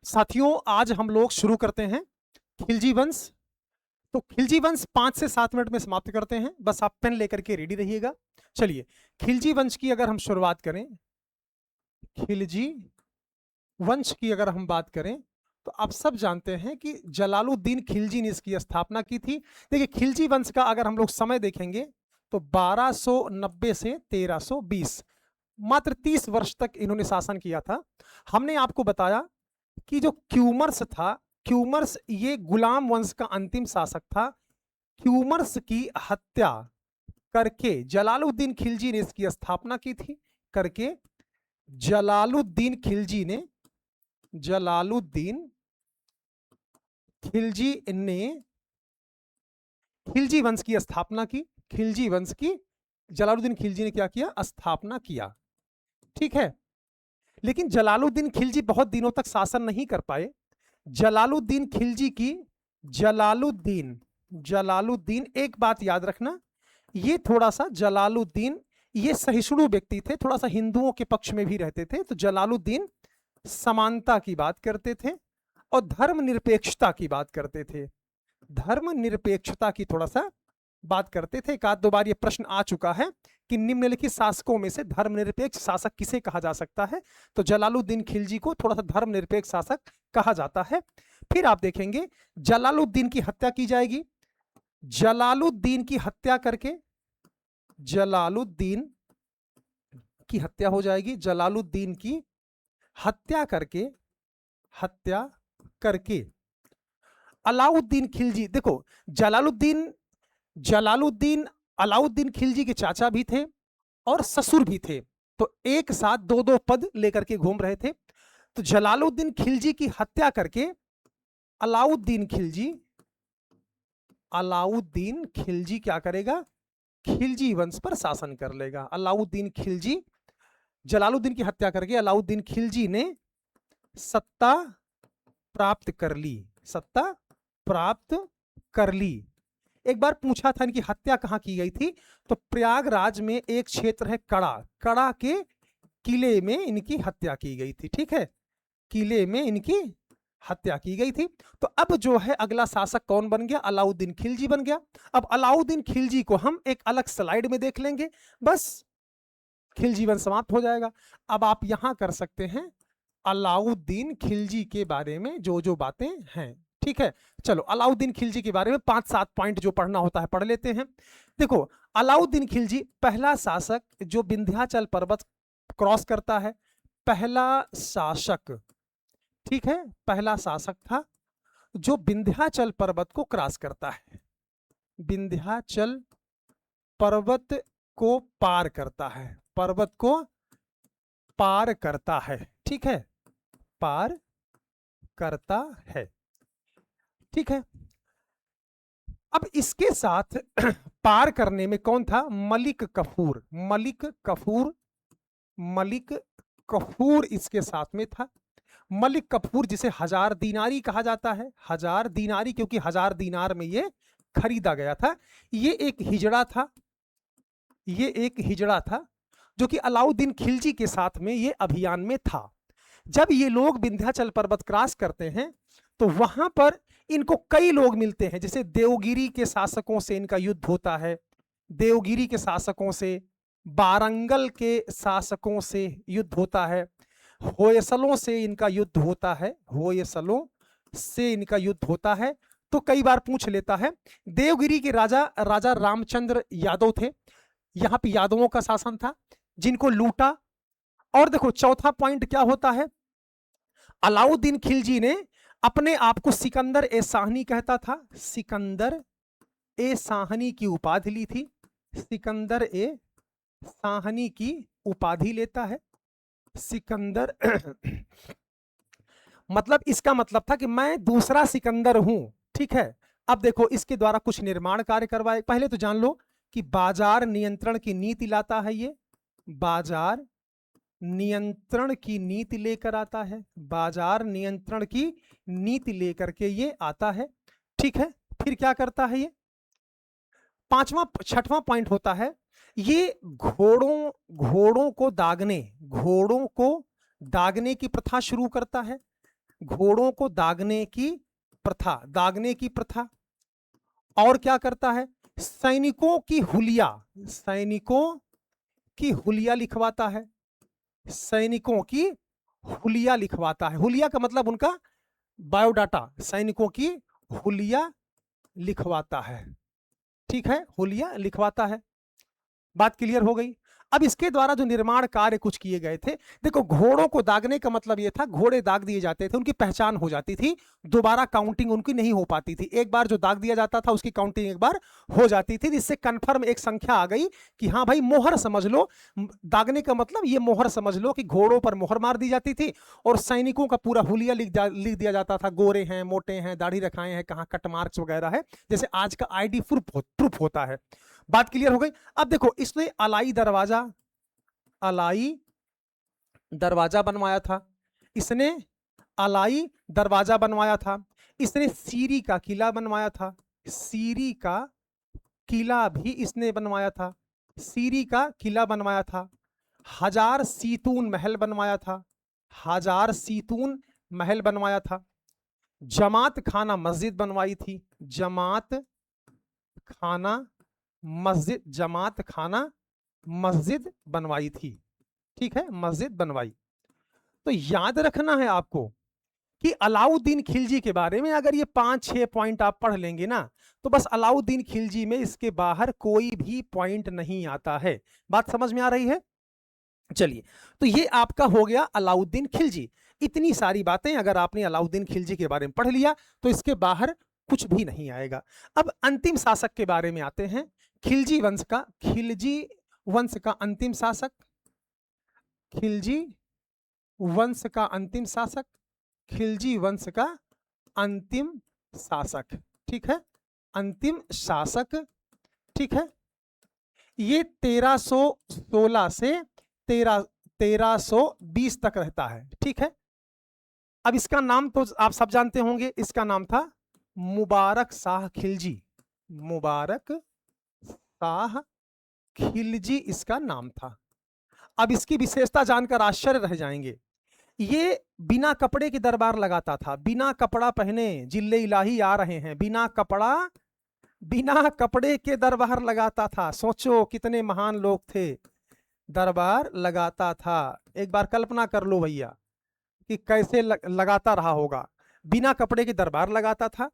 साथियों आज हम लोग शुरू करते हैं खिलजी वंश। तो खिलजी वंश 5 से 7 मिनट में समाप्त करते हैं, बस आप पेन लेकर के रेडी रहिएगा। चलिए खिलजी वंश की अगर हम शुरुआत करें, खिलजी वंश की अगर हम बात करें तो आप सब जानते हैं कि जलालुद्दीन खिलजी ने इसकी स्थापना की थी। देखिए खिलजी वंश का अगर हम लोग समय देखेंगे तो 1290 से 1320, मात्र 30 वर्ष तक इन्होंने शासन किया था। हमने आपको बताया कि जो क्यूमर्स था, क्यूमर्स ये गुलाम वंश का अंतिम शासक था। क्यूमर्स की हत्या करके जलालुद्दीन खिलजी ने इसकी स्थापना की थी। करके जलालुद्दीन खिलजी ने खिलजी वंश की स्थापना की। खिलजी वंश की जलालुद्दीन खिलजी ने क्या किया? स्थापना किया। ठीक है, लेकिन जलालुद्दीन खिलजी बहुत दिनों तक शासन नहीं कर पाए। जलालुद्दीन खिलजी की जलालुद्दीन एक बात याद रखना, ये थोड़ा सा जलालुद्दीन ये सहिष्णु व्यक्ति थे, थोड़ा सा हिंदुओं के पक्ष में भी रहते थे। तो जलालुद्दीन समानता की बात करते थे और धर्मनिरपेक्षता की बात करते थे। धर्मनिरपेक्षता की थोड़ा सा बात करते थे। एक आध दो बार ये प्रश्न आ चुका है कि निम्नलिखित शासकों में से धर्मनिरपेक्ष शासक किसे कहा जा सकता है? तो जलालुद्दीन खिलजी को थोड़ा सा धर्मनिरपेक्ष शासक कहा जाता है। फिर आप देखेंगे जलालुद्दीन की हत्या की जाएगी। जलालुद्दीन की हत्या करके जलालुद्दीन की हत्या हो जाएगी। जलालुद्दीन की हत्या करके अलाउद्दीन खिलजी, देखो जलालुद्दीन अलाउद्दीन खिलजी के चाचा भी थे और ससुर भी थे, तो एक साथ दो दो पद लेकर के घूम रहे थे। तो जलालुद्दीन खिलजी की हत्या करके अलाउद्दीन खिलजी क्या करेगा? खिलजी वंश पर शासन कर लेगा। अलाउद्दीन खिलजी, जलालुद्दीन की हत्या करके अलाउद्दीन खिलजी ने सत्ता प्राप्त कर ली। एक बार पूछा था इनकी हत्या कहां की गई थी, तो प्रयागराज में एक क्षेत्र है कड़ा के किले में इनकी हत्या की गई थी। ठीक है, किले में इनकी हत्या की गई थी। तो अब जो है अगला शासक कौन बन गया? अलाउद्दीन खिलजी बन गया। अब अलाउद्दीन खिलजी को हम एक अलग स्लाइड में देख लेंगे, बस खिलजी वंश समाप्त हो जाएगा। अब आप यहां कर सकते हैं अलाउद्दीन खिलजी के बारे में जो जो बातें हैं। ठीक है, चलो अलाउद्दीन खिलजी के बारे में 5-7 पॉइंट जो पढ़ना होता है पढ़ लेते हैं। देखो अलाउद्दीन खिलजी पहला शासक जो विंध्याचल पर्वत क्रॉस करता है, पहला शासक, ठीक है, पहला शासक था जो विंध्याचल पर्वत को क्रॉस करता है, विंध्याचल पर्वत को पार करता है, पर्वत को पार करता है। ठीक है, पार करता है। ठीक है, अब इसके साथ पार करने में कौन था? मलिक कफूर इसके साथ में था। मलिक कफूर जिसे हजार दीनारी कहा जाता है, हजार दीनारी क्योंकि 1000 दीनार में ये खरीदा गया था। ये एक हिजड़ा था जो कि अलाउद्दीन खिलजी के साथ में ये अभियान में था। जब ये लोग विंध्याचल पर्वत क्रॉस करते हैं तो वहां पर इनको कई लोग मिलते हैं, जैसे देवगिरी के शासकों से इनका युद्ध होता है, देवगिरी के शासकों से, बारंगल के शासकों से युद्ध होता है, होयसलों से इनका युद्ध होता है। तो कई बार पूछ लेता है। देवगिरी के राजा रामचंद्र यादव थे, यहां पे यादवों का शासन था जिनको लूटा। और देखो चौथा पॉइंट क्या होता है? अलाउद्दीन खिलजी ने अपने आप को सिकंदर ए शाहनी कहता था, सिकंदर ए शाहनी की उपाधि ली थी, सिकंदर ए शाहनी की उपाधि लेता है सिकंदर मतलब इसका मतलब था कि मैं दूसरा सिकंदर हूं। ठीक है, अब देखो इसके द्वारा कुछ निर्माण कार्य करवाए। पहले तो जान लो कि बाजार नियंत्रण की नीति लाता है, ये बाजार नियंत्रण की नीति लेकर आता है, बाजार नियंत्रण की नीति लेकर के ये आता है। ठीक है, फिर क्या करता है ये? छठवां पॉइंट होता है, ये घोड़ों को दागने की प्रथा शुरू करता है। घोड़ों को दागने की प्रथा, दागने की प्रथा। और क्या करता है, सैनिकों की हुलिया, सैनिकों की हुलिया लिखवाता है, सैनिकों की हुलिया लिखवाता है। हुलिया का मतलब उनका बायोडाटा, सैनिकों की हुलिया लिखवाता है। ठीक है, हुलिया लिखवाता है। बात क्लियर हो गई। अब इसके द्वारा जो निर्माण कार्य कुछ किए गए थे, देखो घोड़ों को दागने का मतलब ये था, घोड़े दाग दिए जाते थे, उनकी पहचान हो जाती थी, दोबारा काउंटिंग उनकी नहीं हो पाती थी। एक बार जो दाग दिया जाता था उसकी काउंटिंग एक बार हो जाती थी, जिससे कन्फर्म एक संख्या आ गई कि हाँ भाई मोहर समझ लो, दागने का मतलब ये मोहर समझ लो कि घोड़ों पर मोहर मार दी जाती थी और सैनिकों का पूरा हुलिया लिख दिया जाता था, गोरे हैं, मोटे हैं, दाढ़ी रखाए हैं, कहाँ कट मार्क्स वगैरह है, जैसे आज का आईडी प्रूफ होता है। बात क्लियर हो गई। अब देखो इसने अलाई दरवाजा, अलाई दरवाजा बनवाया था, इसने अलाई दरवाजा बनवाया था, इसने सीरी का किला बनवाया था, सीरी का किला भी इसने बनवाया था, सीरी का किला बनवाया था, हजार सीतून महल बनवाया था, हजार सीतून महल बनवाया था, जमात खाना मस्जिद बनवाई थी, जमात खाना मस्जिद, जमात खाना मस्जिद बनवाई थी। ठीक है, मस्जिद बनवाई। तो याद रखना है आपको कि अलाउद्दीन खिलजी के बारे में अगर ये 5-6 पॉइंट आप पढ़ लेंगे ना, तो बस अलाउद्दीन खिलजी में इसके बाहर कोई भी पॉइंट नहीं आता है। बात समझ में आ रही है? चलिए, तो ये आपका हो गया अलाउद्दीन खिलजी। इतनी सारी बातें अगर आपने अलाउद्दीन खिलजी के बारे में पढ़ लिया तो इसके बाहर कुछ भी नहीं आएगा। अब अंतिम शासक के बारे में आते हैं, खिलजी वंश का, खिलजी वंश का अंतिम शासक, खिलजी वंश का अंतिम शासक, खिलजी वंश का अंतिम शासक। ठीक है, अंतिम शासक। ठीक है, ये 1316 से 1320 तक रहता है। ठीक है, अब इसका नाम तो आप सब जानते होंगे, इसका नाम था मुबारक शाह खिलजी, मुबारक शाह खिलजी इसका नाम था। अब इसकी विशेषता जानकर आश्चर्य रह जाएंगे, ये बिना कपड़े के दरबार लगाता था, बिना कपड़ा पहने, जिल्ले इलाही आ रहे हैं, बिना कपड़ा, बिना कपड़े के दरबार लगाता था। सोचो कितने महान लोग थे, दरबार लगाता था। एक बार कल्पना कर लो भैया कि कैसे लगाता रहा होगा, बिना कपड़े के दरबार लगाता था।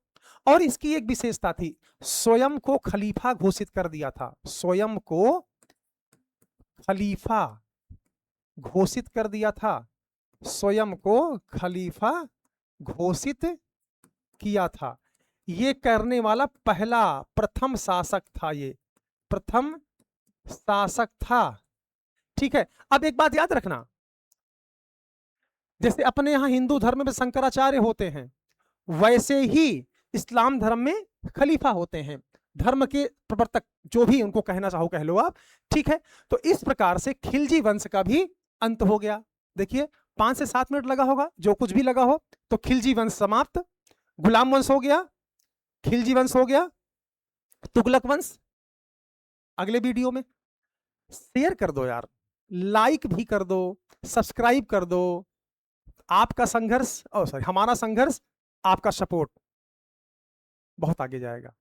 और इसकी एक विशेषता थी, स्वयं को खलीफा घोषित कर दिया था, स्वयं को खलीफा घोषित कर दिया था, स्वयं को खलीफा घोषित किया था। ये करने वाला पहला प्रथम शासक था, ये प्रथम शासक था। ठीक है, अब एक बात याद रखना, जैसे अपने यहां हिंदू धर्म में शंकराचार्य होते हैं, वैसे ही इस्लाम धर्म में खलीफा होते हैं, धर्म के प्रवर्तक, जो भी उनको कहना चाहो कह लो आप। ठीक है, तो इस प्रकार से खिलजी वंश का भी अंत हो गया। देखिए 5 से 7 मिनट लगा होगा, जो कुछ भी लगा हो, तो खिलजी वंश समाप्त, गुलाम वंश हो गया, खिलजी वंश हो गया, तुगलक वंश। अगले वीडियो में शेयर कर दो यार, लाइक भी कर दो, सब्सक्राइब कर दो। आपका संघर्ष, सॉरी हमारा संघर्ष, आपका सपोर्ट बहुत आगे जाएगा।